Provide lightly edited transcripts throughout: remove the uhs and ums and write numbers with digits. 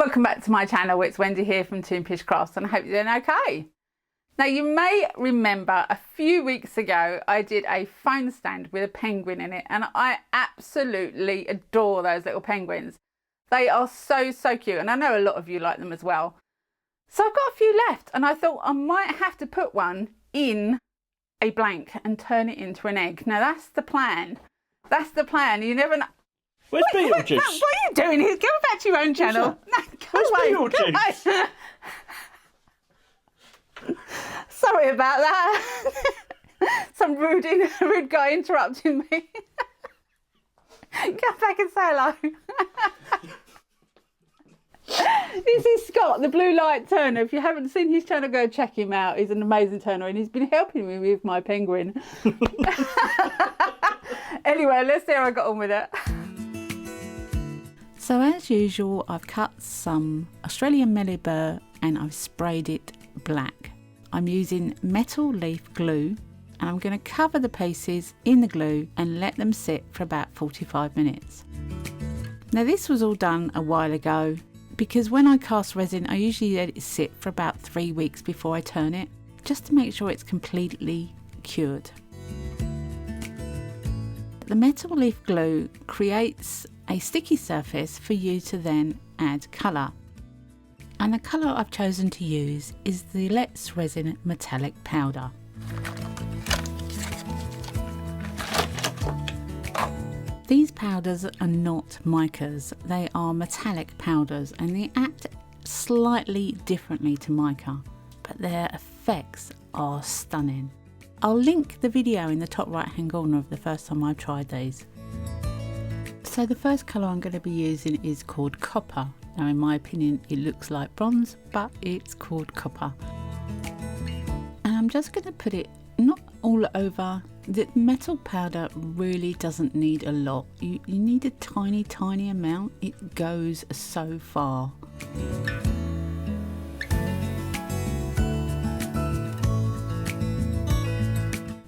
welcome back to my channel. It's Wendy here from Toonfish Crafts and I hope you're doing okay. Now you may remember a few weeks ago I did a phone stand with a penguin in it and I absolutely adore those little penguins. They are so cute and I know a lot of you like them as well. So I've got a few left and I thought I might have to put one in a blank and turn it into an egg. Now that's the plan. That's the plan. You never know. Where's Beetlejuice? What are you doing here? Go back to your own channel. No, Where's Beetlejuice? Sorry about that. Some rude guy interrupting me. Go back and say hello. This is Scott, the blue light turner. If you haven't seen his channel, go check him out. He's an amazing turner and he's been helping me with my penguin. Anyway, let's see how I got on with it. So as usual, I've cut some Australian Melibur and I've sprayed it black. I'm using metal leaf glue and I'm going to cover the pieces in the glue and let them sit for about 45 minutes. Now this was all done a while ago because when I cast resin I usually let it sit for about 3 weeks before I turn it, just to make sure it's completely cured. The metal leaf glue creates a sticky surface for you to then add colour. And the colour I've chosen to use is the Let's Resin Metallic Powder. These powders are not micas, they are metallic powders and they act slightly differently to mica, but their effects are stunning. I'll link the video in the top right hand corner of the first time I tried these. So the first colour I'm going to be using is called Copper. Now in my opinion it looks like bronze, but it's called Copper. And I'm just going to put it not all over. The metal powder really doesn't need a lot. You need a tiny amount. It goes so far.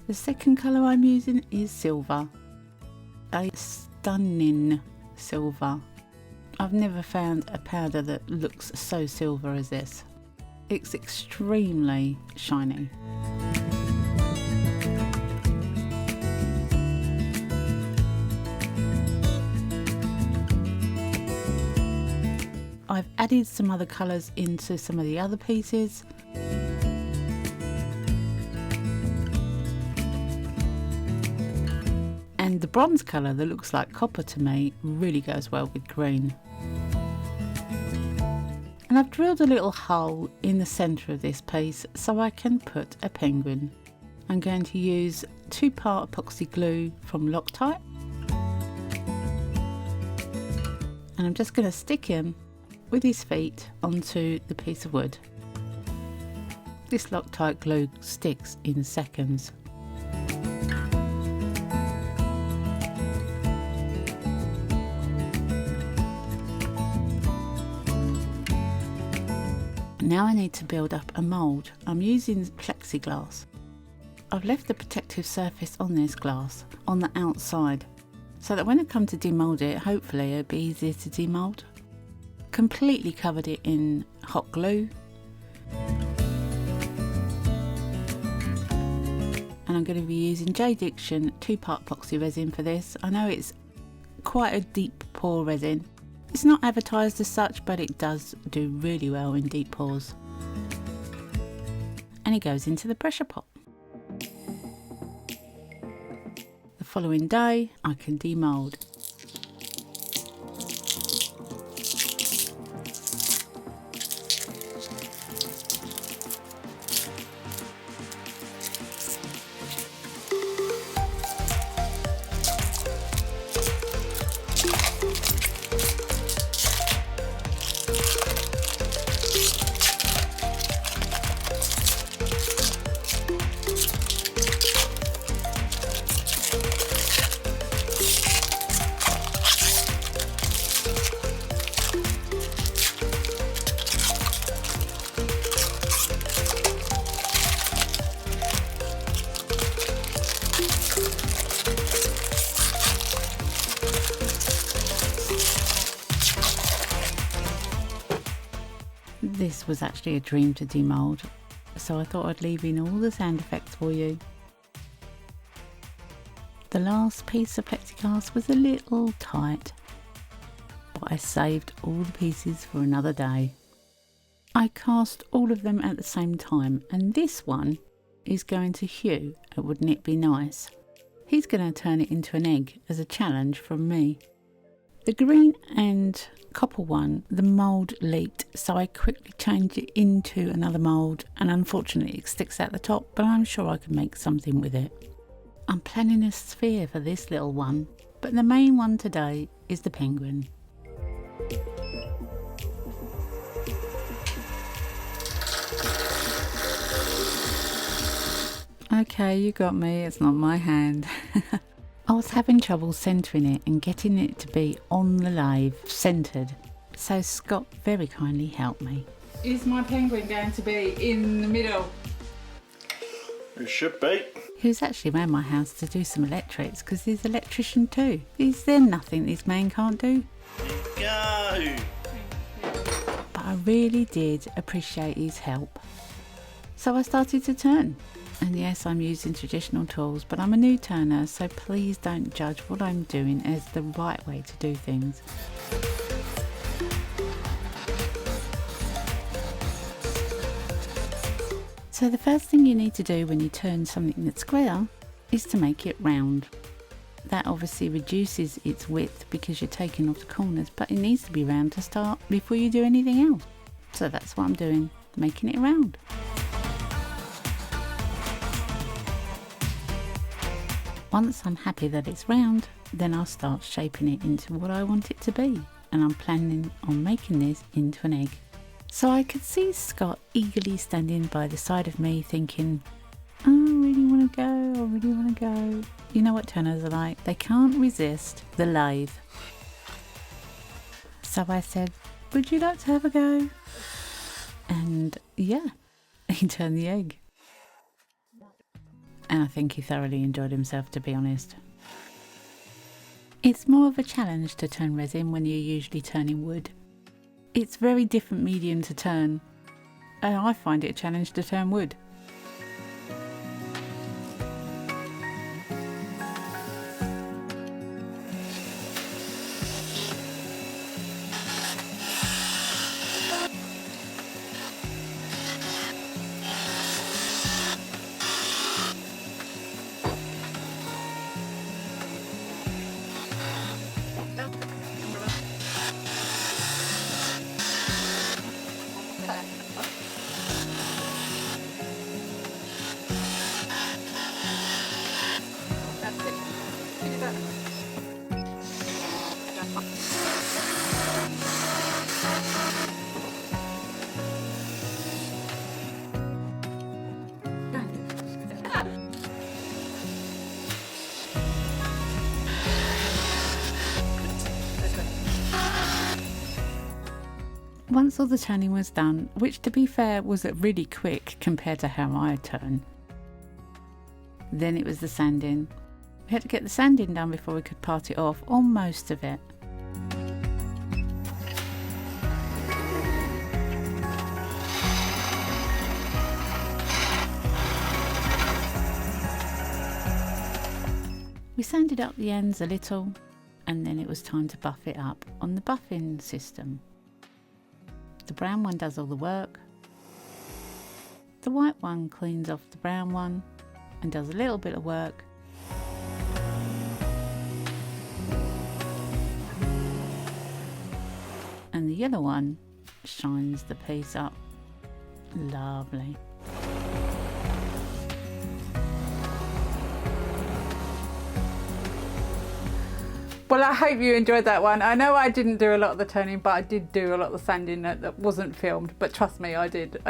The second colour I'm using is Silver. A stunning silver. I've never found a powder that looks so silver as this. It's extremely shiny. I've added some other colours into some of the other pieces. And the bronze colour that looks like copper to me really goes well with green. And I've drilled a little hole in the centre of this piece so I can put a penguin. I'm going to use 2-part epoxy glue from Loctite. And I'm just going to stick him with his feet onto the piece of wood. This Loctite glue sticks in seconds. Now I need to build up a mould. I'm using plexiglass. I've left the protective surface on this glass on the outside so that when I come to demould it, hopefully it'll be easier to demould. Completely covered it in hot glue. And I'm going to be using JDiction 2-part epoxy resin for this. I know it's quite a deep pour resin. It's not advertised as such, but it does do really well in deep pours. And it goes into the pressure pot. The following day, I can demould. This was actually a dream to demould, so I thought I'd leave in all the sound effects for you. The last piece of plexiglass was a little tight, but I saved all the pieces for another day. I cast all of them at the same time, and this one is going to Hugh at Wouldn't It Be Nice. He's going to turn it into an egg as a challenge from me. The green and copper one, the mould leaked, so I quickly changed it into another mould, and unfortunately it sticks out the top, but I'm sure I can make something with it. I'm planning a sphere for this little one, but the main one today is the penguin. Okay, you got me, it's not my hand. I was having trouble centering it and getting it to be on the lathe, centered, so Scott very kindly helped me. Is my penguin going to be in the middle? It should be. He was actually around my house to do some electrics because he's an electrician too. Is there nothing this man can't do? Go! But I really did appreciate his help. So I started to turn. And yes, I'm using traditional tools, but I'm a new turner, so please don't judge what I'm doing as the right way to do things. So the first thing you need to do when you turn something that's square is to make it round. That obviously reduces its width because you're taking off the corners, but it needs to be round to start before you do anything else. So that's what I'm doing, making it round. Once I'm happy that it's round, then I'll start shaping it into what I want it to be, and I'm planning on making this into an egg. So I could see Scott eagerly standing by the side of me thinking, oh, I really want to go, I really want to go. You know what turners are like, they can't resist the lathe. So I said, would you like to have a go? And yeah, he turned the egg. And I think he thoroughly enjoyed himself, to be honest. It's more of a challenge to turn resin when you're usually turning wood. It's very different medium to turn, and I find it a challenge to turn wood. Once all the turning was done, which to be fair was really quick compared to how I turn, then it was the sanding. We had to get the sanding done before we could part it off, or most of it. We sanded up the ends a little, and then it was time to buff it up on the buffing system. The brown one does all the work. The white one cleans off the brown one and does a little bit of work. And the yellow one shines the piece up. Lovely. Well, I hope you enjoyed that one. I know I didn't do a lot of the turning, but I did do a lot of the sanding that wasn't filmed. But trust me, I did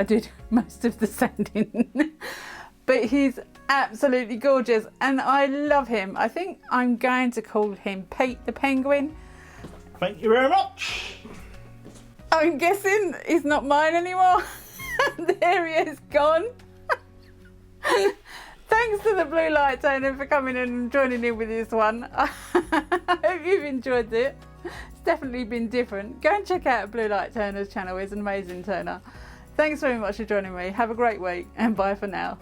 most of the sanding. But he's absolutely gorgeous and I love him. I think I'm going to call him Pete the Penguin. Thank you very much. I'm guessing he's not mine anymore. There he is, gone. Thanks to the blue light toner for coming in and joining in with this one. I hope you've enjoyed it. It's definitely been different. Go and check out Blue Light Turner's channel. He's an amazing turner. Thanks very much for joining me. Have a great week and bye for now.